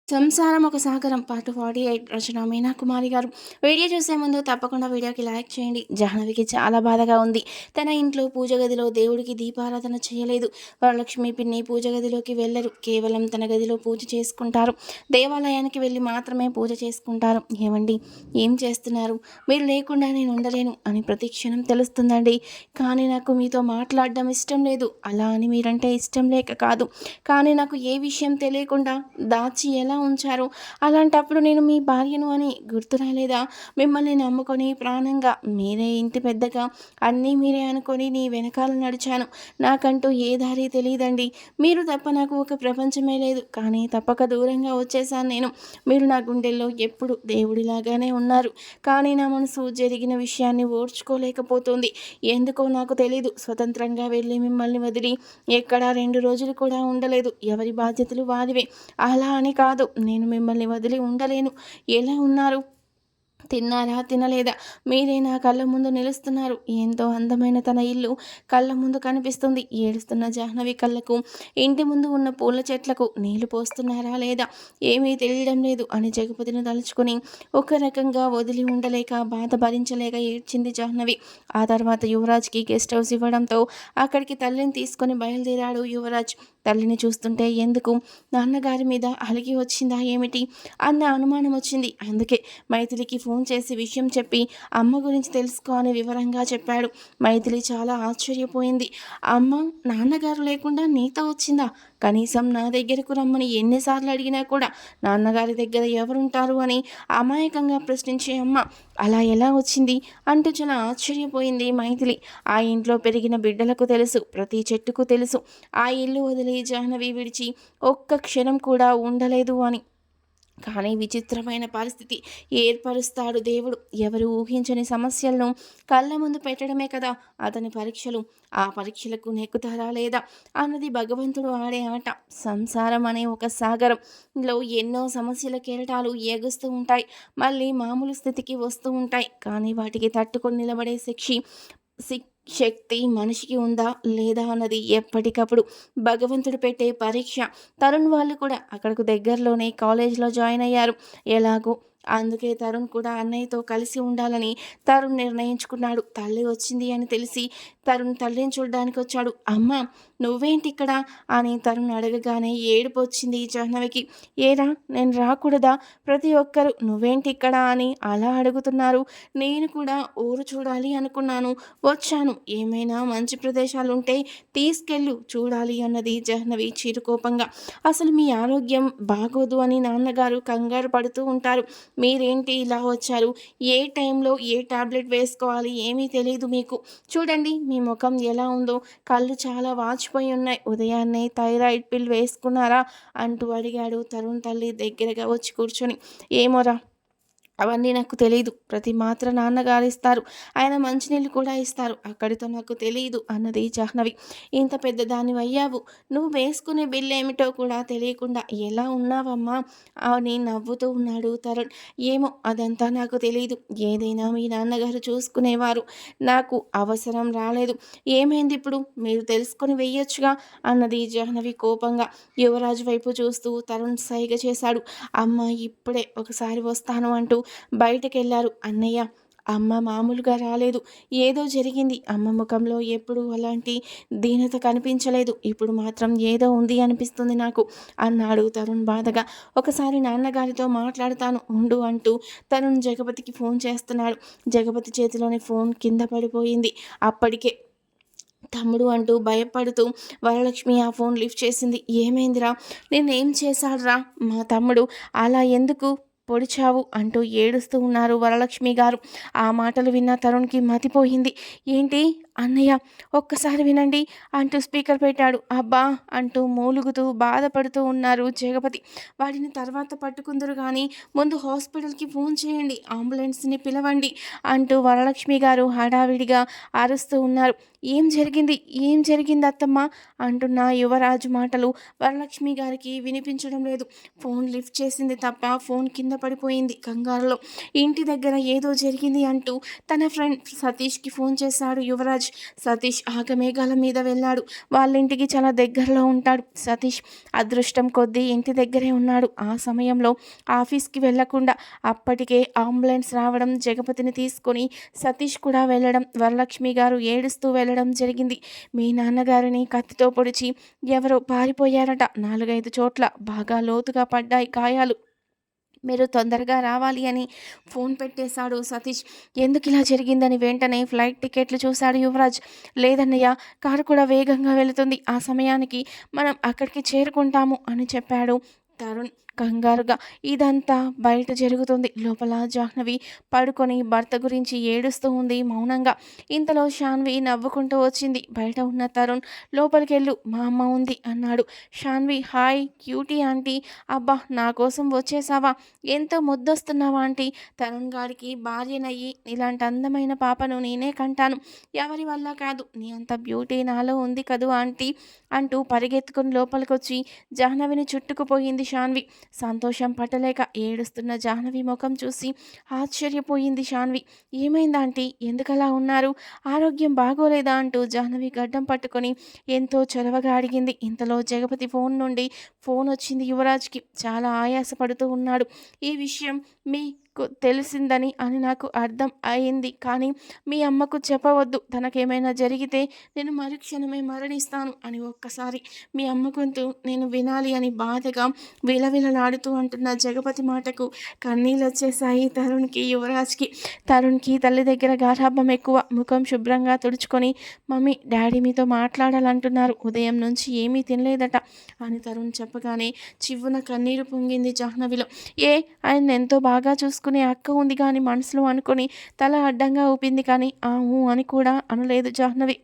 సంసారం ఒక సాగరం పార్ట్ 48 రచన మీనా కుమారి గారు. వీడియో చూసే ముందు తప్పకుండా వీడియోకి లైక్ చేయండి. జాహ్నవికి చాలా బాధగా ఉంది. తన ఇంట్లో పూజ గదిలో దేవుడికి దీపారాధన చేయలేదు. వరలక్ష్మి పిన్ని పూజ గదిలోకి వెళ్ళరు. కేవలం తన గదిలో పూజ చేసుకుంటారు. దేవాలయానికి వెళ్ళి మాత్రమే పూజ చేసుకుంటారు. ఏమండి, ఏం చేస్తున్నారు? మీరు లేకుండా నేను ఉండలేను అని ప్రతి క్షణం తెలుస్తుందండి. కానీ నాకు మీతో మాట్లాడడం ఇష్టం లేదు. అలా అని మీరంటే ఇష్టం లేక కాదు, కానీ నాకు ఏ విషయం తెలియకుండా దాచి ఎలా ఉంచారు? అలాంటప్పుడు నేను మీ భార్యను అని గుర్తు రాలేదా? మిమ్మల్ని నమ్ముకొని ప్రాణంగా మీరే ఇంటి పెద్దగా అన్నీ మీరే అనుకొని నీ వెనకాల నడిచాను. నాకంటూ ఏ దారి తెలియదండి. మీరు తప్ప నాకు ఒక ప్రపంచమే లేదు. కానీ తప్పక దూరంగా వచ్చేసాను నేను. మీరు నా గుండెల్లో ఎప్పుడు దేవుడిలాగానే ఉన్నారు. కానీ నా మనసు జరిగిన విషయాన్ని ఓర్చుకోలేకపోతుంది. ఎందుకో నాకు తెలీదు. స్వతంత్రంగా వెళ్ళి మిమ్మల్ని వదిలి ఎక్కడా 2 రోజులు కూడా ఉండలేదు. ఎవరి బాధ్యతలు వారివే. అలా అని కాదు, నేను మిమ్మల్ని వదిలి ఉండలేను. ఎలా ఉన్నారు? తిన్నారా? తినలేదా? మీరే నా కళ్ళ ముందు నిలుస్తున్నారు. ఎంతో అందమైన తన ఇల్లు కళ్ళ ముందు కనిపిస్తుంది. ఏడుస్తున్న జాహ్నవి కళ్ళకు ఇంటి ముందు ఉన్న పూల చెట్లకు నీళ్లు పోస్తున్నారా లేదా ఏమీ తెలియడం లేదు అని జగపతిని తలుచుకుని ఒక రకంగా వదిలి ఉండలేక బాధ భరించలేక ఏడ్చింది జాహ్నవి. ఆ తర్వాత యువరాజ్కి గెస్ట్ హౌస్ ఇవ్వడంతో అక్కడికి తల్లిని తీసుకొని బయలుదేరాడు యువరాజ్. తల్లిని చూస్తుంటే ఎందుకు నాన్నగారి మీద అలిగి వచ్చిందా ఏమిటి అన్న అనుమానం వచ్చింది. అందుకే మైథిలికి ఫోన్ చేసి విషయం చెప్పి అమ్మ గురించి తెలుసుకో అని వివరంగా చెప్పాడు. మైథిలి చాలా ఆశ్చర్యపోయింది. అమ్మ నాన్నగారు లేకుండా నీతో వచ్చిందా? కనీసం నా దగ్గరకు రమ్మని ఎన్నిసార్లు అడిగినా కూడా నాన్నగారి దగ్గర ఎవరుంటారు అని అమాయకంగా ప్రశ్నించే అమ్మ అలా ఎలా వచ్చింది అంటూ చాలా ఆశ్చర్యపోయింది మైథిలి. ఆ ఇంట్లో పెరిగిన బిడ్డలకు తెలుసు, ప్రతి చెట్టుకు తెలుసు ఆ ఇల్లు వదిలి జాహ్నవి విడిచి ఒక్క క్షణం కూడా ఉండలేదు అని. కానీ విచిత్రమైన పరిస్థితి ఏర్పరుస్తాడు దేవుడు. ఎవరు ఊహించని సమస్యలను కళ్ళ ముందు పెట్టడమే కదా అతని పరీక్షలు. ఆ పరీక్షలకు నెక్కుతారా లేదా అన్నది భగవంతుడు ఆడే ఆట. సంసారం అనే ఒక సాగరంలో ఎన్నో సమస్యల కెరటాలు ఎగుస్తూ ఉంటాయి, మళ్ళీ మామూలు స్థితికి వస్తూ ఉంటాయి. కానీ వాటికి తట్టుకొని నిలబడే శక్తి మనిషికి ఉందా లేదా అన్నది ఎప్పటికప్పుడు భగవంతుడు పెట్టే పరీక్ష. తరుణ్ వాళ్ళు కూడా అక్కడకు దగ్గరలోనే కాలేజ్లో జాయిన్ అయ్యారు ఎలాగో. అందుకే తరుణ్ కూడా అన్నయ్యతో కలిసి ఉండాలని తరుణ్ నిర్ణయించుకున్నాడు. తల్లి వచ్చింది అని తెలిసి తరుణ్ తల్లిని చూడడానికి వచ్చాడు. అమ్మ, నువ్వేంటి ఇక్కడ అని తరుణ్ అడగగానే ఏడుపు వచ్చింది జాహ్నవికి. ఏరా, నేను రాకూడదా? ప్రతి ఒక్కరు నువ్వేంటి ఇక్కడ అని అలా అడుగుతున్నారు. నేను కూడా ఊరు చూడాలి అనుకున్నాను, వచ్చాను. ఏమైనా మంచి ప్రదేశాలుంటే తీసుకెళ్ళు, చూడాలి అన్నది జాహ్నవి చిరుకోపంగా. అసలు మీ ఆరోగ్యం బాగోదు అని నాన్నగారు కంగారు పడుతూ ఉంటారు. మీరేంటి ఇలా వచ్చారు? ఏ టైంలో ఏ టాబ్లెట్ వేసుకోవాలి ఏమీ తెలియదు మీకు. చూడండి మీ ముఖం ఎలా ఉందో, కళ్ళు చాలా వాచిపోయి ఉన్నాయి. ఉదయాన్నే థైరాయిడ్ పిల్ వేసుకున్నారా అంటూ అడిగాడు తరుణ్ తల్లి దగ్గరగా వచ్చి కూర్చొని. ఏమోరా, అవన్నీ నాకు తెలీదు. ప్రతి మాత్ర నాన్నగారు ఇస్తారు. ఆయన మంచినీళ్ళు కూడా ఇస్తారు. అక్కడితో నాకు తెలియదు అన్నది జాహ్నవి. ఇంత పెద్దదానివి అయ్యావు, నువ్వు వేసుకునే బిల్లు ఏమిటో కూడా తెలియకుండా ఎలా ఉన్నావమ్మా అని నవ్వుతూ ఉన్నాడు తరుణ్. ఏమో, అదంతా నాకు తెలియదు. ఏదైనా మీ నాన్నగారు చూసుకునేవారు. నాకు అవసరం రాలేదు. ఏమైంది ఇప్పుడు? మీరు తెలుసుకొని వెయ్యొచ్చుగా అన్నది జాహ్నవి కోపంగా. యువరాజు వైపు చూస్తూ తరుణ్ సైగ చేశాడు. అమ్మ ఇప్పుడే ఒకసారి వస్తాను అంటూ బయటకెళ్లారు. అన్నయ్య, అమ్మ మామూలుగా రాలేదు. ఏదో జరిగింది. అమ్మ ముఖంలో ఎప్పుడూ అలాంటి దీనత కనిపించలేదు. ఇప్పుడు మాత్రం ఏదో ఉంది అనిపిస్తుంది నాకు అన్నాడు తరుణ్ బాధగా. ఒకసారి నాన్నగారితో మాట్లాడతాను ఉండు అంటూ తరుణ్ జగపతికి ఫోన్ చేస్తున్నాడు. జగపతి చేతిలోని ఫోన్ కింద పడిపోయింది. అప్పటికే తమ్ముడు అంటూ భయపడుతూ వరలక్ష్మి ఆ ఫోన్ లిఫ్ట్ చేసింది. ఏమైందిరా? నేనేం చేశాడురా మా తమ్ముడు? అలా ఎందుకు పొడిచావు అంటూ ఏడుస్తూ ఉన్నారు వరలక్ష్మి గారు. ఆ మాటలు విన్న తరుణ్కి మతిపోయింది. ఏంటి అన్నయ్య, ఒక్కసారి వినండి అంటూ స్పీకర్ పెట్టాడు. అబ్బా అంటూ మూలుగుతూ బాధపడుతూ ఉన్నారు జగపతి. వాడిని తర్వాత పట్టుకుందరు కానీ ముందు హాస్పిటల్కి ఫోన్ చేయండి, అంబులెన్స్ని పిలవండి అంటూ వరలక్ష్మి గారు హడావిడిగా అరుస్తూ ఉన్నారు. ఏం జరిగింది? ఏం జరిగింది అత్తమ్మ అంటున్న యువరాజు మాటలు వరలక్ష్మి గారికి వినిపించడం లేదు. ఫోన్ లిఫ్ట్ చేసింది తప్ప ఫోన్ కింద పడిపోయింది కంగారులో. ఇంటి దగ్గర ఏదో జరిగింది అంటూ తన ఫ్రెండ్ సతీష్కి ఫోన్ చేశాడు యువరాజ్. యువరాజ్. సతీష్ ఆగమేఘాల మీద వెళ్ళాడు. వాళ్ళ ఇంటికి చాలా దగ్గరలో ఉంటాడు సతీష్. అదృష్టం కొద్దీ ఇంటి దగ్గరే ఉన్నాడు. ఆ సమయంలో ఆఫీస్కి వెళ్లకుండా అప్పటికే అంబులెన్స్ రావడం, జగపతిని తీసుకొని సతీష్ కూడా వెళ్ళడం, వరలక్ష్మి గారు ఏడుస్తూ వెళ్ళడం జరిగింది. మీ నాన్నగారిని కత్తితో పొడిచి ఎవరో పారిపోయారట. 4-5 చోట్ల బాగా లోతుగా పడ్డాయి గాయాలు. మీరు తొందరగా రావాలి అని ఫోన్ పెట్టేశాడు సతీష్. ఎందుకు ఇలా జరిగిందని వెంటనే ఫ్లైట్ టికెట్లు చూశాడు యువరాజ్. లేదన్నయ్య, కారు కూడా వేగంగా వెళుతుంది. ఆ సమయానికి మనం అక్కడికి చేరుకుంటాము అని చెప్పాడు తరుణ్ కంగారుగా. ఇదంతా బయట జరుగుతుంది. లోపల జాహ్నవి పడుకొని భర్త గురించి ఏడుస్తూ ఉంది మౌనంగా. ఇంతలో శాన్వి నవ్వుకుంటూ వచ్చింది. బయట ఉన్న తరుణ్ లోపలికెళ్ళు, మా అమ్మ ఉంది అన్నాడు. Shanvi, hi cutie aunty. అబ్బా, నా కోసం వచ్చేసావా? ఎంతో ముద్దొస్తున్నావా ఆంటీ. తరుణ్ గారికి భార్యనయ్యి ఇలాంటి అందమైన పాపను నేనే కంటాను. ఎవరి వల్ల కాదు, నీ అంత బ్యూటీ నాలో ఉంది కదూ ఆంటీ అంటూ పరిగెత్తుకుని లోపలికొచ్చి జాహ్నవిని చుట్టుకుపోయింది శాన్వి. సంతోషం పట్టలేక ఏడుస్తున్న జాహ్నవి ముఖం చూసి ఆశ్చర్యపోయింది శాన్వి. ఏమైందాంటీ, ఎందుకలా ఉన్నారు? ఆరోగ్యం బాగోలేదా అంటూ జాహ్నవి గడ్డం పట్టుకొని ఎంతో చొరవగా అడిగింది. ఇంతలో జగపతి ఫోన్ నుండి ఫోన్ వచ్చింది యువరాజ్కి. చాలా ఆయాసపడుతూ ఉన్నాడు. ఈ విషయం మీకు తెలిసిందని అని నాకు అర్థం అయింది, కానీ మీ అమ్మకు చెప్పవద్దు. తనకేమైనా జరిగితే నేను మరుక్షణమే మరణిస్తాను అని ఒక్కసారి మీ అమ్మ గొంతు నేను వినాలి అని బాధగా విలవిలలాడుతూ అంటున్న జగపతి మాటకు కన్నీళ్ళు వచ్చేసాయి తరుణ్కి, యువరాజ్కి. తరుణ్కి తల్లి దగ్గర గారాభం ఎక్కువ. ముఖం శుభ్రంగా తుడుచుకొని, మమ్మీ డాడీ మీతో మాట్లాడాలంటున్నారు, ఉదయం నుంచి ఏమీ తినలేదట అని తరుణ్ చెప్పగానే చివ్వున కన్నీరు పొంగింది జాహ్నవిలో. ఆయన ఎంతో బాగా చూసుకునే అక్క ఉంది కానీ మనసులో అనుకొని తల అడ్డంగా ఊపింది, కానీ ఊ అని కూడా అనలేదు జాహ్నవి.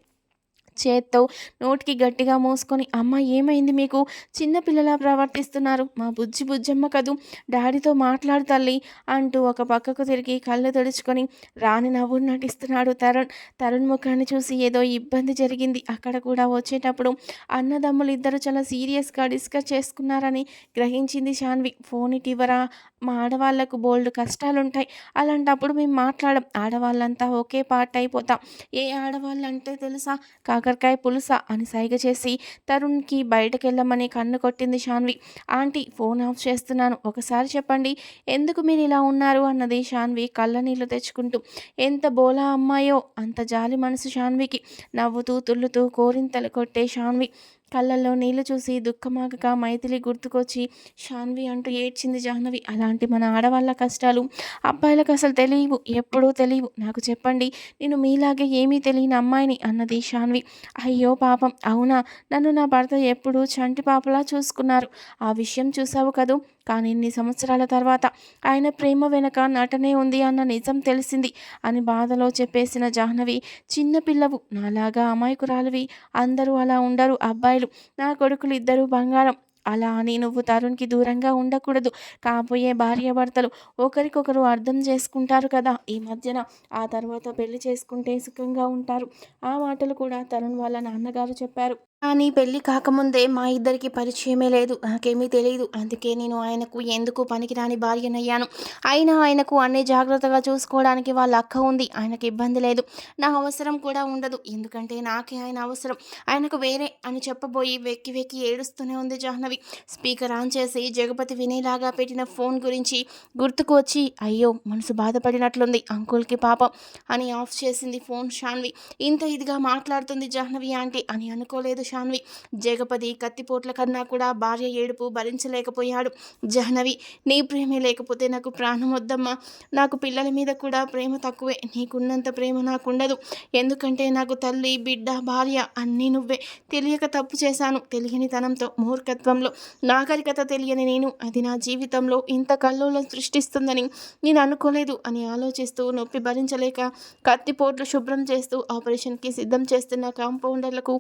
చేత్తో నోటికి గట్టిగా మూసుకొని, అమ్మ ఏమైంది మీకు? చిన్నపిల్లలా ప్రవర్తిస్తున్నారు. మా బుజ్జమ్మ కదూ, డాడీతో మాట్లాడు తల్లి అంటూ ఒక పక్కకు తిరిగి కళ్ళు తుడుచుకొని రాని నవ్వును నటిస్తున్నాడు తరుణ్. తరుణ్ ముఖాన్ని చూసి ఏదో ఇబ్బంది జరిగింది. అక్కడ కూడా వచ్చేటప్పుడు అన్నదమ్ములు ఇద్దరు చాలా సీరియస్గా డిస్కస్ చేసుకున్నారని గ్రహించింది శాన్వి. ఫోన్ ఇటీవరా, మా ఆడవాళ్లకు బోల్డ్ కష్టాలుంటాయి. అలాంటప్పుడు మేము మాట్లాడం. ఆడవాళ్ళంతా ఒకే పార్ట్ అయిపోతాం. ఏ ఆడవాళ్ళంటే తెలుసా? కాకరకాయ పులుసా అని సైగ చేసి తరుణ్కి బయటకెళ్ళమని కన్ను కొట్టింది శాన్వి. ఆంటీ, ఫోన్ ఆఫ్ చేస్తున్నాను, ఒకసారి చెప్పండి ఎందుకు మీరు ఇలా ఉన్నారు అన్నది శాన్వి కళ్ళ నీళ్లు తెచ్చుకుంటూ. ఎంత బోలా అమ్మాయో, అంత జాలి మనసు శాన్వికి. నవ్వుతూ తుల్లుతూ కోరింతలు కొట్టే శాన్వి కళ్ళల్లో నీళ్లు చూసి దుఃఖమాగక మైథిలి గుర్తుకొచ్చి శాన్వి అంటూ ఏడ్చింది జాహ్నవి. అలాంటి మన ఆడవాళ్ళ కష్టాలు అబ్బాయిలకు అసలు తెలియవు, ఎప్పుడూ తెలియవు. నాకు చెప్పండి, నేను మీలాగే ఏమీ తెలియని అమ్మాయిని అన్నది శాన్వి. అయ్యో పాపం, అవునా? నన్ను నా భర్త ఎప్పుడూ చంటి పాపలా చూసుకున్నారు. ఆ విషయం చూసావు కదూ, కానీ ఇన్ని సంవత్సరాల తర్వాత ఆయన ప్రేమ వెనక నటనే ఉంది అన్న నిజం తెలిసింది అని బాధలో చెప్పేసిన జాహ్నవి. చిన్నపిల్లవు, నాలాగా అమాయకురాలివి. అందరూ అలా ఉండరు అబ్బాయిలు. నా కొడుకులు ఇద్దరూ బంగారం. అలా అని నువ్వు తరుణ్కి దూరంగా ఉండకూడదు. కాబోయే భార్యాభర్తలు ఒకరికొకరు అర్థం చేసుకుంటారు కదా ఈ మధ్యన, ఆ తర్వాత పెళ్లి చేసుకుంటే సుఖంగా ఉంటారు. ఆ మాటలు కూడా తరుణ్ వాళ్ళ నాన్నగారు చెప్పారు. కానీ పెళ్ళి కాకముందే మా ఇద్దరికి పరిచయమే లేదు, నాకేమీ తెలియదు. అందుకే నేను ఆయనకు ఎందుకు పనికిరాని భార్యనయ్యాను. అయినా ఆయనకు అన్ని జాగ్రత్తగా చూసుకోవడానికి వాళ్ళ అక్క ఉంది. ఆయనకు ఇబ్బంది లేదు, నా అవసరం కూడా ఉండదు. ఎందుకంటే నాకే ఆయన అవసరం. ఆయనకు వేరే అని చెప్పబోయి వెక్కి వెక్కి ఏడుస్తూనే ఉంది జాహ్నవి. స్పీకర్ ఆన్ చేసి జగపతి వినేలాగా పెట్టిన ఫోన్ గురించి గుర్తుకు వచ్చి, అయ్యో మనసు బాధపడినట్లుంది అంకుల్కి పాపం అని ఆఫ్ చేసింది ఫోన్ శాన్వి. ఇంత ఇదిగా మాట్లాడుతుంది జాహ్నవి ఆంటీ అని అనుకోలేదు శాన్వి. జగపతి కత్తిపోట్ల కన్నా కూడా భార్య ఏడుపు భరించలేకపోయాడు. జాహ్నవి, నీ ప్రేమే లేకపోతే నాకు ప్రాణం వద్దమ్మా. నాకు పిల్లల మీద కూడా ప్రేమ తక్కువే. నీకున్నంత ప్రేమ నాకుండదు. ఎందుకంటే నాకు తల్లి, బిడ్డ, భార్య అన్నీ నువ్వే. తెలియక తప్పు చేశాను. తెలియనితనంతో, మూర్ఖత్వంలో, నాగరికత తెలియని నేను అది నా జీవితంలో ఇంత కల్లోలం సృష్టిస్తుందని నేను అనుకోలేదు అని ఆలోచిస్తూ నొప్పి భరించలేక కత్తిపోట్లు శుభ్రం చేస్తూ ఆపరేషన్కి సిద్ధం చేస్తున్న కాంపౌండర్లకు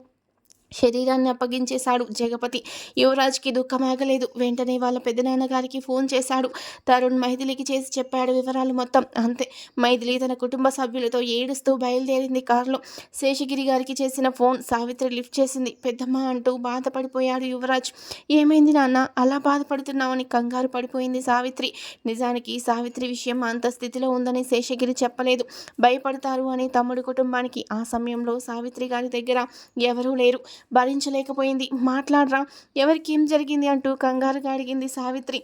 శరీరాన్ని అప్పగించేశాడు జగపతి. యువరాజ్కి దుఃఖం ఆగలేదు. వెంటనే వాళ్ళ పెద్దనాన్నగారికి ఫోన్ చేశాడు. తరుణ్ మైథిలికి చేసి చెప్పాడు వివరాలు మొత్తం. అంతే, మైథిలి తన కుటుంబ సభ్యులతో ఏడుస్తూ బయలుదేరింది కారులో. శేషగిరి గారికి చేసిన ఫోన్ సావిత్రి లిఫ్ట్ చేసింది. పెద్దమ్మ అంటూ బాధపడిపోయాడు యువరాజ్. ఏమైంది నాన్న, అలా బాధపడుతున్నావని కంగారు పడిపోయింది సావిత్రి. నిజానికి సావిత్రి విషయం అంత స్థితిలో ఉందని శేషగిరి చెప్పలేదు. భయపడతారు అని తమ్ముడి కుటుంబానికి. ఆ సమయంలో సావిత్రి గారి దగ్గర ఎవరూ లేరు. భరించలేకపోయింది. మాట్లాడరా, ఎవరికి ఏం జరిగింది అంటూ కంగారుగా అడిగింది సావిత్రి.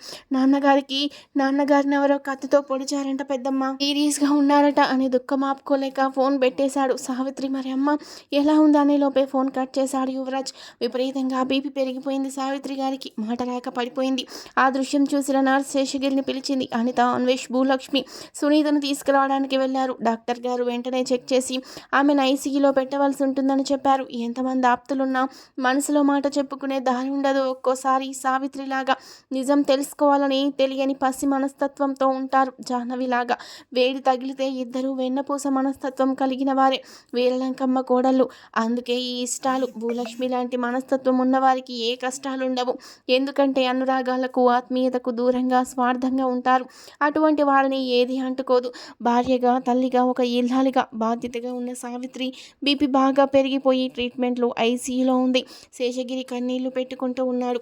నాన్నగారిని ఎవరో కత్తితో పొడిచారంట పెద్దమ్మ, సీరియస్గా ఉన్నారట అని దుఃఖం ఆపుకోలేక ఫోన్ పెట్టేశాడు. సావిత్రి మరి అమ్మ ఎలా ఉందా అనే లోపే ఫోన్ కట్ చేశాడు యువరాజ్. విపరీతంగా బీపీ పెరిగిపోయింది సావిత్రి గారికి. మాట లేక పడిపోయింది. ఆ దృశ్యం చూసిన నర్స్ శేషగిరిని పిలిచింది. అనిత, అన్వేష్, భూలక్ష్మి సునీతను తీసుకురావడానికి వెళ్లారు. డాక్టర్ గారు వెంటనే చెక్ చేసి ఆమెను ఐసీయూలో పెట్టవలసి ఉంటుందని చెప్పారు. ఎంతమంది ఆప్తులున్నా మనసులో మాట చెప్పుకునే దారి ఉండదు. ఒక్కోసారి సావిత్రిలాగా నిజం తెలుసుకోవాలని తెలియని పసి మనస్తత్వంతో ఉంటారు. జాహ్నవిలాగా వేడి తగిలితే ఇద్దరు వెన్నపూస మనస్తత్వం కలిగిన వారే. వీరలంకమ్మ కోడళ్ళు. అందుకే ఈ ఇష్టాలు. భూలక్ష్మి లాంటి మనస్తత్వం ఉన్నవారికి ఏ కష్టాలు ఉండవు. ఎందుకంటే అనురాగాలకు, ఆత్మీయతకు దూరంగా స్వార్థంగా ఉంటారు. అటువంటి వారిని ఏది అంటుకోదు. భార్యగా, తల్లిగా, ఒక ఇల్లాలిగా బాధ్యతగా ఉన్న సావిత్రి బీపీ బాగా పెరిగిపోయి ట్రీట్మెంట్లో ఐసీయూలో ఉంది. శేషగిరి కన్నీళ్లు పెట్టుకుంటూ ఉన్నాడు.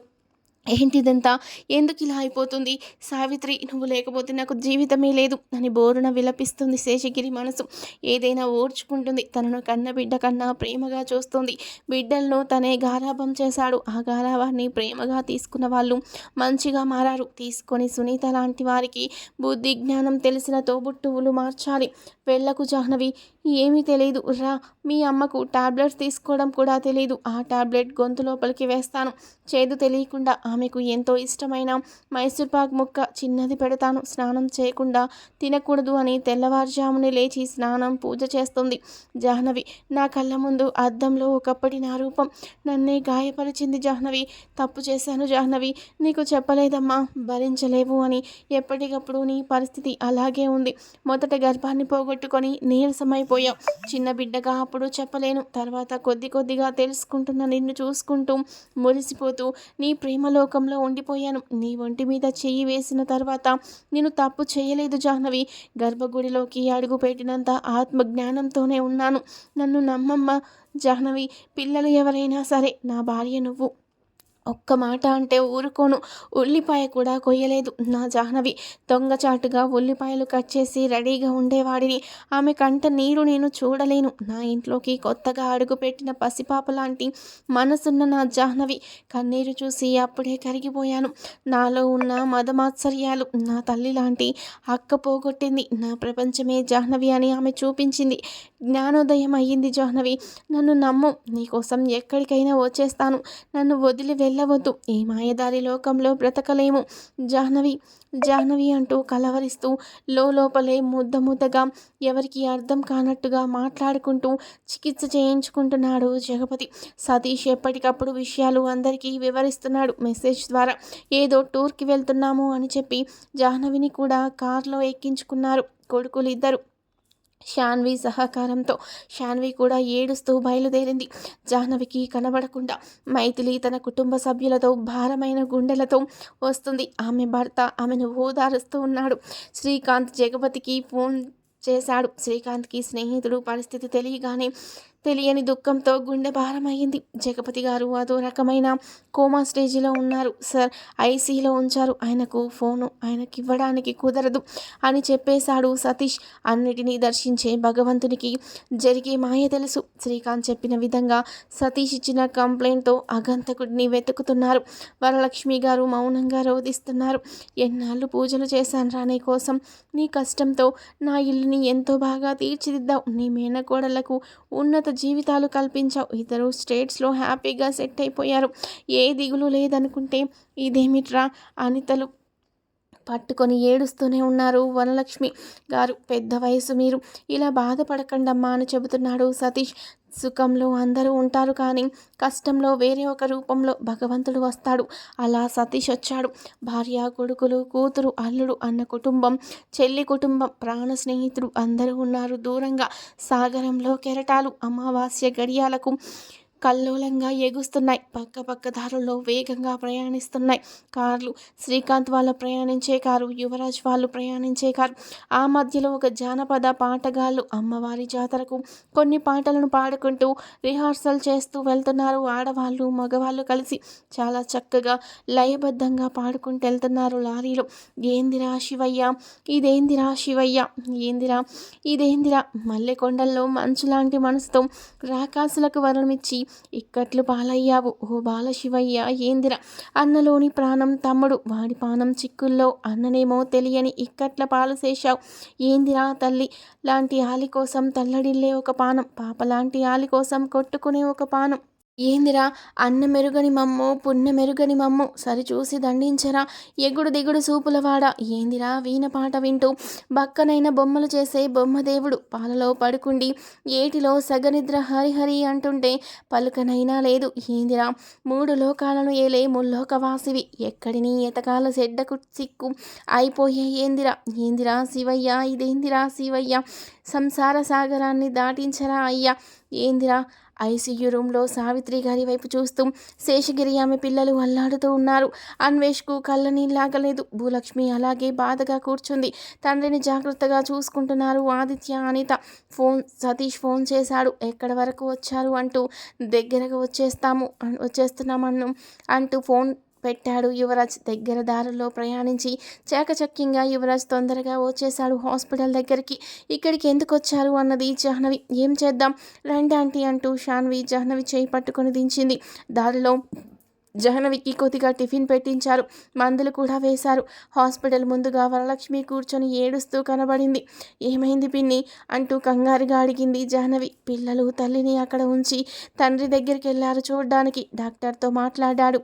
ఏంటిదంతా, ఎందుకు ఇలా అయిపోతుంది సావిత్రి, నువ్వు లేకపోతే నాకు జీవితమే లేదు అని బోరున విలపిస్తుంది శేషగిరి మనసు. ఏదైనా ఓర్చుకుంటుంది. తనను కన్న బిడ్డ కన్నా ప్రేమగా చూస్తుంది. బిడ్డలను తనే గారాబం చేశాడు. ఆ గారాబాన్ని ప్రేమగా తీసుకున్న వాళ్ళు మంచిగా మారారు. తీసుకొని సునీత లాంటి వారికి బుద్ధి జ్ఞానం తెలిసిన తోబుట్టువులు మార్చాలి. వెళ్ళకు జాహ్నవి, ఏమీ తెలియదు రా. మీ అమ్మకు టాబ్లెట్స్ తీసుకోవడం కూడా తెలియదు. ఆ టాబ్లెట్ గొంతు లోపలికి వేస్తాను. చేదు తెలియకుండా ఆమెకు ఎంతో ఇష్టమైన మైసూర్పాక్ ముక్క చిన్నది పెడతాను. స్నానం చేయకుండా తినకూడదు అని తెల్లవారుజామునే లేచి స్నానం, పూజ చేస్తుంది జాహ్నవి. నా కళ్ళ ముందు అద్దంలో ఒకప్పటి నా రూపం నన్నే గాయపరిచింది జాహ్నవి. తప్పు చేశాను జాహ్నవి, నీకు చెప్పలేదమ్మా, భరించలేవు అని. ఎప్పటికప్పుడు నీ పరిస్థితి అలాగే ఉంది. మొదట గర్భాన్ని పోగొట్టుకొని నీరసమైపోయావు. చిన్న బిడ్డగా అప్పుడు చెప్పలేను. తర్వాత కొద్ది కొద్దిగా తెలుసుకుంటున్న నిన్ను చూసుకుంటూ మురిసిపోతూ నీ ప్రేమలోకంలో ఉండిపోయాను. నీ ఒంటి మీద చెయ్యి వేసిన తర్వాత నేను తప్పు చేయలేదు జాహ్నవి. గర్భగుడిలోకి అడుగు పెట్టినంత ఆత్మజ్ఞానంతోనే ఉన్నాను. నన్ను నమ్మమ్మ జాహ్నవి. పిల్లలు ఎవరైనా సరే, నా భార్య నువ్వు. ఒక్క మాట అంటే ఊరుకోను. ఉల్లిపాయ కూడా కొయ్యలేదు నా జాహ్నవి. దొంగచాటుగా ఉల్లిపాయలు కట్ చేసి రెడీగా ఉండేవాడిని. ఆమె కంట నీరు నేను చూడలేను. నా ఇంట్లోకి కొత్తగా అడుగుపెట్టిన పసిపాప లాంటి మనసున్న నా జాహ్నవి కన్నీరు చూసి అప్పుడే కరిగిపోయాను. నాలో ఉన్న మదమాత్సర్యాలు నా తల్లి లాంటి అక్క పోగొట్టింది. నా ప్రపంచమే జాహ్నవి అని ఆమె చూపించింది. జ్ఞానోదయం అయ్యింది జాహ్నవి. నన్ను నమ్ము. నీకోసం ఎక్కడికైనా వచ్చేస్తాను. నన్ను వదిలి వెళ్ళవద్దు. ఈ మాయదారి లోకంలో బ్రతకలేము జాహ్నవి, జాహ్నవి అంటూ కలవరిస్తూ లోపలే ముద్దగా ఎవరికి అర్థం కానట్టుగా మాట్లాడుకుంటూ చికిత్స చేయించుకుంటున్నాడు జగపతి. సతీష్ ఎప్పటికప్పుడు విషయాలు అందరికీ వివరిస్తున్నాడు మెసేజ్ ద్వారా. ఏదో టూర్కి వెళ్తున్నాము అని చెప్పి జాహ్నవిని కూడా కారులో ఎక్కించుకున్నారు కొడుకులు ఇద్దరు. శాన్వి సహకారంతో. శాన్వి కూడా ఏడుస్తూ బయలుదేరింది జాహ్నవికి కనబడకుండా. మైథిలి తన కుటుంబ సభ్యులతో భారమైన గుండెలతో వస్తుంది. ఆమె భర్త ఆమెను ఓదారుస్తూ ఉన్నాడు. శ్రీకాంత్ జగపతికి ఫోన్ చేశాడు. శ్రీకాంత్కి స్నేహితుడు పరిస్థితి తెలియగానే తెలియని దుఃఖంతో గుండె భారమయ్యింది. జగపతి గారు అదో రకమైన కోమా స్టేజిలో ఉన్నారు సార్, ఐసీలో ఉంచారు. ఆయనకు ఫోను ఆయనకి ఇవ్వడానికి కుదరదు అని చెప్పేశాడు సతీష్. అన్నిటినీ దర్శించే భగవంతునికి జరిగే మాయ తెలుసు. శ్రీకాంత్ చెప్పిన విధంగా సతీష్ ఇచ్చిన కంప్లైంట్తో అగంతకుడిని వెతుకుతున్నారు. వరలక్ష్మి గారు మౌనంగా రోధిస్తున్నారు. ఎన్నాళ్ళు పూజలు చేశాను రా నీ కోసం. నీ కష్టంతో నా ఇల్లుని ఎంతో బాగా తీర్చిదిద్దావు. నీ మేనకోడళ్లకు ఉన్నత జీవితాలు కల్పించావు. ఇద్దరు స్టేట్స్లో హ్యాపీగా సెట్ అయిపోయారు. ఏ దిగులు లేదనుకుంటే ఇదేమిట్రా అనితలు పట్టుకొని ఏడుస్తూనే ఉన్నారు వనలక్ష్మి గారు. పెద్ద వయసు మీరు, ఇలా బాధపడకండమ్మా అని చెబుతున్నాడు సతీష్. సుఖంలో అందరూ ఉంటారు, కానీ కష్టంలో వేరే ఒక రూపంలో భగవంతుడు వస్తాడు. అలా సతీష్ వచ్చాడు. భార్య, కొడుకులు, కూతురు, అల్లుడు అన్న కుటుంబం, చెల్లి కుటుంబం, ప్రాణ స్నేహితుడు అందరూ ఉన్నారు దూరంగా. సాగరంలో కెరటాలు. అమావాస్య గడియాలకు కల్లోలంగా ఎగుస్తున్నాయి. పక్క పక్క దారుల్లో వేగంగా ప్రయాణిస్తున్నాయి కార్లు. శ్రీకాంత్ వాళ్ళు ప్రయాణించే కారు, యువరాజ్ వాళ్ళు ప్రయాణించే కారు. ఆ మధ్యలో ఒక జానపద పాటగాళ్ళు అమ్మవారి జాతరకు కొన్ని పాటలను పాడుకుంటూ రిహార్సల్ చేస్తూ వెళ్తున్నారు. ఆడవాళ్ళు మగవాళ్ళు కలిసి చాలా చక్కగా లయబద్ధంగా పాడుకుంటూ వెళ్తున్నారు లారీలో. ఏందిరా శివయ్య, ఇదేందిరా శివయ్య, ఏందిరా ఇదేందిరా, మల్లెకొండల్లో మంచులాంటి మనసుతో రాకాసులకు వరణమిచ్చి ఇక్కట్లు పాలయ్యావు ఓ బాలశివయ్య, ఏందిరా అన్నలోని ప్రాణం తమ్ముడు, వాడి పానం చిక్కుల్లో అన్ననేమో తెలియని ఇక్కట్ల పాలు చేశావు. ఏందిరా తల్లి లాంటి ఆలి కోసం తల్లడిల్లే ఒక పానం, పాప లాంటి ఆలి కోసం కొట్టుకునే ఒక పానం. ఏందిరా అన్న మెరుగని మమ్ము, పుణ్య మెరుగని మమ్ము సరిచూసి దండించరా ఎగుడు దిగుడు సూపులవాడ. ఏందిరా వీణ పాట వింటూ బక్కనైన బొమ్మలు చేసే బొమ్మదేవుడు, పాలలో పడుకుండి ఏటిలో సగనిద్ర హరిహరి అంటుంటే పలుకనైనా లేదు. ఏందిరా మూడు లోకాలను ఏలే ముల్లోకవాసివి, ఎక్కడిని ఎతకాల సెడ్డకు సిక్కు అయిపోయే. ఏందిరా ఏందిరా శివయ్య, ఇదేందిరా శివయ్య, సంసార సాగరాన్ని దాటించరా అయ్యా. ఏందిరా ఐసీయూ రూమ్లో సావిత్రి గారి వైపు చూస్తూ శేషగిరి ఆమె పిల్లలు అల్లాడుతూ ఉన్నారు. అన్వేష్కు కళ్ళ నీళ్ళాగలేదు. భూలక్ష్మి అలాగే బాధగా కూర్చుంది. తండ్రిని జాగ్రత్తగా చూసుకుంటున్నారు ఆదిత్య, అనిత. సతీష్ ఫోన్ చేశాడు. ఎక్కడి వరకు వచ్చారు అంటూ. దగ్గరగా వచ్చేస్తున్నామన్ను అంటూ ఫోన్ పెట్టాడు యువరాజ్. దగ్గర దారిలో ప్రయాణించి చాకచక్యంగా యువరాజ్ తొందరగా వచ్చేశాడు హాస్పిటల్ దగ్గరికి. ఇక్కడికి ఎందుకు వచ్చారు అన్నది జాహ్నవి. ఏం చేద్దాం రండి ఆంటీ అంటూ శాన్వి జాహ్నవి చేయి పట్టుకొని దించింది. దారిలో జాహ్నవికి కొద్దిగా టిఫిన్ పెట్టించారు, మందులు కూడా వేశారు. హాస్పిటల్ ముందుగా వరలక్ష్మి కూర్చొని ఏడుస్తూ కనబడింది. ఏమైంది పిన్ని అంటూ కంగారుగా అడిగింది జాహ్నవి. పిల్లలు తల్లిని అక్కడ ఉంచి తండ్రి దగ్గరికి వెళ్ళారు చూడ్డానికి. డాక్టర్తో మాట్లాడాడు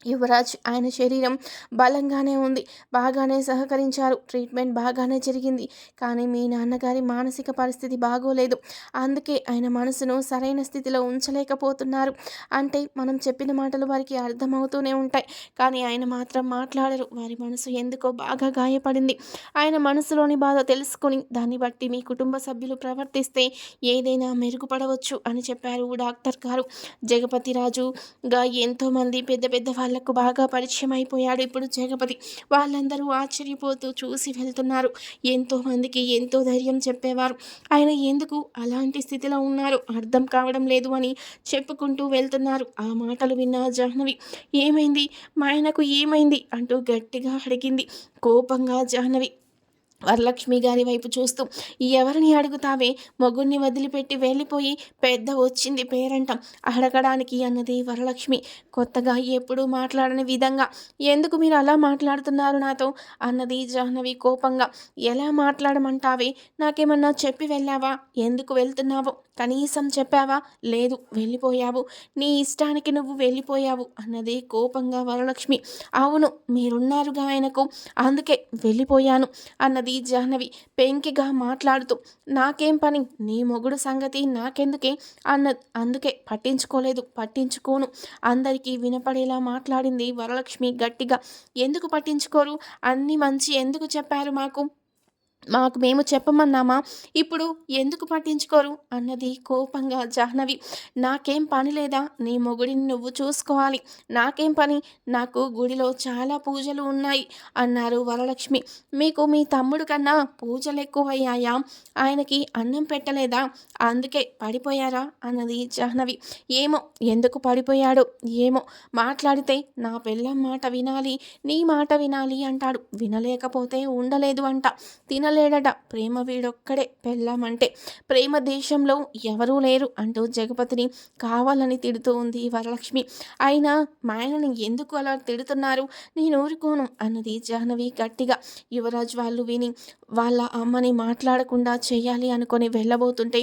యువరాజ్. ఆయన శరీరం బలంగానే ఉంది, బాగానే సహకరించారు, ట్రీట్మెంట్ బాగానే జరిగింది. కానీ మీ నాన్నగారి మానసిక పరిస్థితి బాగోలేదు, అందుకే ఆయన మనసును సరైన స్థితిలో ఉంచలేకపోతున్నారు. అంటే మనం చెప్పిన మాటలు వారికి అర్థమవుతూనే ఉంటాయి, కానీ ఆయన మాత్రం మాట్లాడరు. వారి మనసు ఎందుకో బాగా గాయపడింది. ఆయన మనసులోని బాధ తెలుసుకుని దాన్ని బట్టి మీ కుటుంబ సభ్యులు ప్రవర్తిస్తే ఏదైనా మెరుగుపడవచ్చు అని చెప్పారు డాక్టర్ గారు. జగపతిరాజుగా ఎంతోమంది పెద్ద పెద్ద వాళ్లకు బాగా పరిచయం అయిపోయాడు ఇప్పుడు జగపతి. వాళ్ళందరూ ఆశ్చర్యపోతూ చూసి వెళ్తున్నారు. ఎంతోమందికి ఎంతో ధైర్యం చెప్పేవారు. ఆయన ఎందుకు అలాంటి స్థితిలో ఉన్నారో అర్థం కావడం లేదు అని చెప్పుకుంటూ వెళ్తున్నారు. ఆ మాటలు విన్న జాహ్నవి ఏమైంది మా ఆయనకు ఏమైంది అంటూ గట్టిగా అడిగింది కోపంగా జాహ్నవి. వరలక్ష్మి గారి వైపు చూస్తూ ఎవరిని అడుగుతావే, మొగుడిని వదిలిపెట్టి వెళ్ళిపోయి పెద్ద వచ్చింది పేరంటం అడగడానికి అన్నది వరలక్ష్మి కొత్తగా ఎప్పుడూ మాట్లాడని విధంగా. ఎందుకు మీరు అలా మాట్లాడుతున్నారు నాతో అన్నది జాహ్నవి కోపంగా. ఎలా మాట్లాడమంటావే, నాకేమన్నా చెప్పి వెళ్ళావా, ఎందుకు వెళ్తున్నావో కనీసం చెప్పావా, లేదు వెళ్ళిపోయావు, నీ ఇష్టానికి నువ్వు వెళ్ళిపోయావు అన్నది కోపంగా వరలక్ష్మి. అవును మీరున్నారుగా ఆయనకు, అందుకే వెళ్ళిపోయాను అన్నది జాహ్నవి పెంకిగా మాట్లాడుతూ. నాకేం పని, నీ మొగుడు సంగతి నాకెందుకే అందుకే పట్టించుకోను అందరికీ వినపడేలా మాట్లాడింది వరలక్ష్మి గట్టిగా. ఎందుకు పట్టించుకోరు, అన్ని మంచి ఎందుకు చెప్పారు మాకు మేము చెప్పమన్నామా, ఇప్పుడు ఎందుకు పట్టించుకోరు అన్నది కోపంగా జాహ్నవి. నాకేం పని లేదా, నీ మొగుడిని నువ్వు చూసుకోవాలి, నాకేం పని, నాకు గుడిలో చాలా పూజలు ఉన్నాయి అన్నారు వరలక్ష్మి. మీకు మీ తమ్ముడు కన్నా పూజలు ఎక్కువయ్యాయా, ఆయనకి అన్నం పెట్టలేదా, అందుకే పడిపోయారా అన్నది జాహ్నవి. ఏమో ఎందుకు పడిపోయాడో ఏమో, మాట్లాడితే నా పెళ్ళం మాట వినాలి, నీ మాట వినాలి అంటాడు, వినలేకపోతే ఉండలేదు అంట, తినలేడట. ప్రేమ వీడొక్కడే పెళ్ళామంటే, ప్రేమ దేశంలో ఎవరూ లేరు అంటూ జగపతిని కావాలని తిడుతూ ఉంది వరలక్ష్మి. అయినా మా ఆయనని ఎందుకు అలా తిడుతున్నారు, నేను ఊరుకోను అన్నది జాహ్నవి గట్టిగా. యువరాజ్ వాళ్ళు విని వాళ్ళ అమ్మని మాట్లాడకుండా చేయాలి అనుకొని వెళ్ళబోతుంటే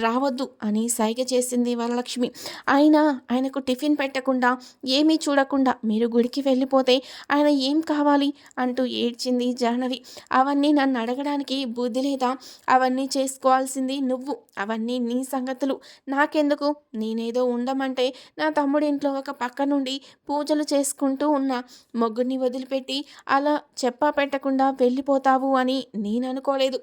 రావద్దు అని సైగ చేసింది వరలక్ష్మి. అయినా ఆయనకు టిఫిన్ పెట్టకుండా ఏమీ చూడకుండా మీరు గుడికి వెళ్ళిపోతే ఆయన ఏం కావాలి అంటూ ఏడ్చింది జాహ్నవి. అవన్నీ నన్ను అడగడానికి బుద్ధి లేదా, అవన్నీ చేసుకోవాల్సింది నువ్వు, అవన్నీ నీ సంగతులు నాకెందుకు, నేనేదో ఉండమంటే నా తమ్ముడి ఇంట్లో ఒక పక్క నుండి పూజలు చేసుకుంటూ ఉన్నా, మొగ్గుని వదిలిపెట్టి అలా చెప్పా పెట్టకుండా వెళ్ళిపోతావు అని నేను అనుకోలేదు.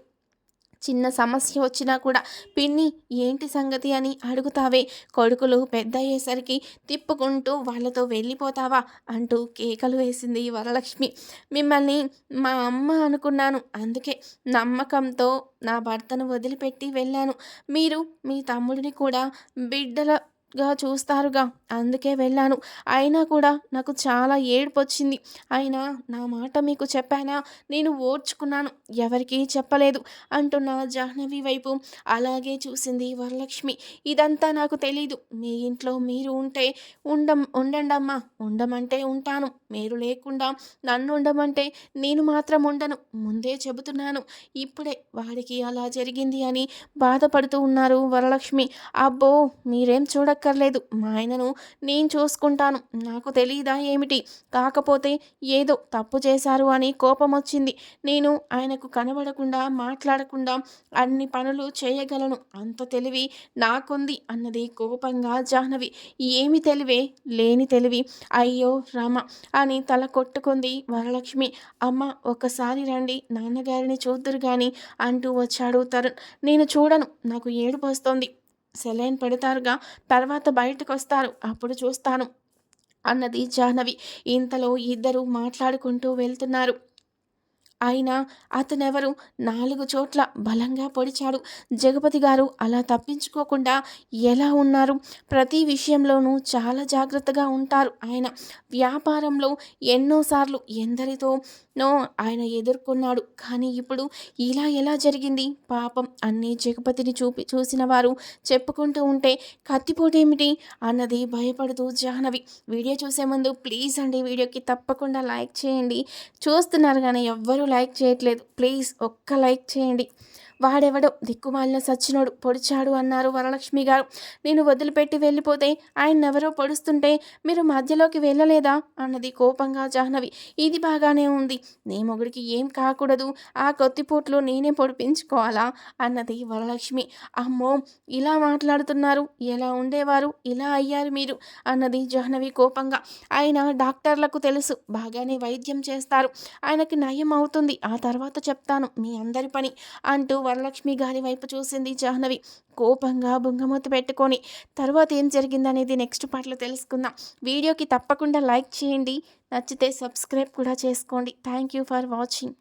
చిన్న సమస్య వచ్చినా కూడా పిన్ని ఏంటి సంగతి అని అడుగుతావే, కొడుకులు పెద్ద అయ్యేసరికి తిప్పుకుంటూ వాళ్ళతో వెళ్ళిపోతావా అంటూ కేకలు వేసింది వరలక్ష్మి. మిమ్మల్ని మా అమ్మ అనుకున్నాను, అందుకే నమ్మకంతో నా భర్తను వదిలిపెట్టి వెళ్ళాను. మీరు మీ తమ్ముడిని కూడా చూస్తారుగా, అందుకే వెళ్ళాను. అయినా కూడా నాకు చాలా ఏడుపొచ్చింది. అయినా నా మాట మీకు చెప్పానా, నేను ఓర్చుకున్నాను, ఎవరికీ చెప్పలేదు అంటున్న జాహ్నవి వైపు అలాగే చూసింది వరలక్ష్మి. ఇదంతా నాకు తెలీదు. మీ ఇంట్లో మీరు ఉంటే ఉండండమ్మా, ఉండమంటే ఉంటాను. మీరు లేకుండా నన్ను ఉండమంటే నేను మాత్రం ఉండను. ముందే చెబుతున్నాను. ఇప్పుడే వాడికి అలా జరిగింది అని బాధపడుతూ ఉన్నారు వరలక్ష్మి. అబ్బో మీరేం చూడక్కర్లేదు, మా ఆయనను నేను చూసుకుంటాను. నాకు తెలీదా ఏమిటి, కాకపోతే ఏదో తప్పు చేశారు అని కోపం వచ్చింది. నేను ఆయనకు కనబడకుండా మాట్లాడకుండా అన్ని పనులు చేయగలను, అంత తెలివి నాకుంది అన్నది కోపంగా జాహ్నవి. ఏమి తెలివే, లేని తెలివి, అయ్యో రామ అని తల కొట్టుకుంది వరలక్ష్మి. అమ్మ ఒక్కసారి రండి, నాన్నగారిని చూద్దురు గాని అంటూ వచ్చాడు తరుణ్. నేను చూడను, నాకు ఏడుపు వస్తోంది, సెలైన్ పెడతారుగా, తర్వాత బయటకొస్తారు, అప్పుడు చూస్తాను అన్నది జాహ్నవి. ఇంతలో ఇద్దరు మాట్లాడుకుంటూ వెళ్తున్నారు. అయినా అతనెవరు, 4 చోట్ల బలంగా పొడిచాడు. జగపతి గారు అలా తప్పించుకోకుండా ఎలా ఉన్నారు? ప్రతి విషయంలోనూ చాలా జాగ్రత్తగా ఉంటారు ఆయన. వ్యాపారంలో ఎన్నోసార్లు ఎందరితోనో ఆయన ఎదుర్కొన్నాడు. కానీ ఇప్పుడు ఇలా ఎలా జరిగింది? పాపం అన్నీ జగపతిని చూసిన వారు చెప్పుకుంటూ ఉంటే కత్తిపోటేమిటి అన్నది భయపడుతూ జాహ్నవి. వీడియో చూసే ముందు ప్లీజ్ అండి వీడియోకి తప్పకుండా లైక్ చేయండి. చూస్తున్నారు కానీ ఎవ్వరూ లైక్ చేయట్లేదు. ప్లీజ్ ఒక్క లైక్ చేయండి. వాడెవడో దిక్కుమాలిన సచ్చినోడు పొడిచాడు అన్నారు వరలక్ష్మి గారు. నేను వదిలిపెట్టి వెళ్ళిపోతే ఆయన్నెవరో పొడుస్తుంటే మీరు మధ్యలోకి వెళ్ళలేదా అన్నది కోపంగా జాహ్నవి. ఇది బాగానే ఉంది, నీ మొగుడికి ఏం కాకూడదు, ఆ కత్తిపోట్లు నేనే పొడిపించుకోవాలా అన్నది వరలక్ష్మి. అమ్మో ఇలా మాట్లాడుతున్నారు, ఎలా ఉండేవారు ఇలా అయ్యారు మీరు అన్నది జాహ్నవి కోపంగా. ఆయన డాక్టర్లకు తెలుసు, బాగానే వైద్యం చేస్తారు, ఆయనకి నయం అవుతుంది, ఆ తర్వాత చెప్తాను మీ అందరి పని అంటూ వరలక్ష్మి గారి వైపు చూసింది జాహ్నవి కోపంగా బుంగమూతి పెట్టుకొని. తర్వాత ఏం జరిగిందనేది నెక్స్ట్ పార్ట్లో తెలుసుకుందాం. వీడియోకి తప్పకుండా లైక్ చేయండి, నచ్చితే సబ్స్క్రైబ్ కూడా చేసుకోండి. Thank you for watching.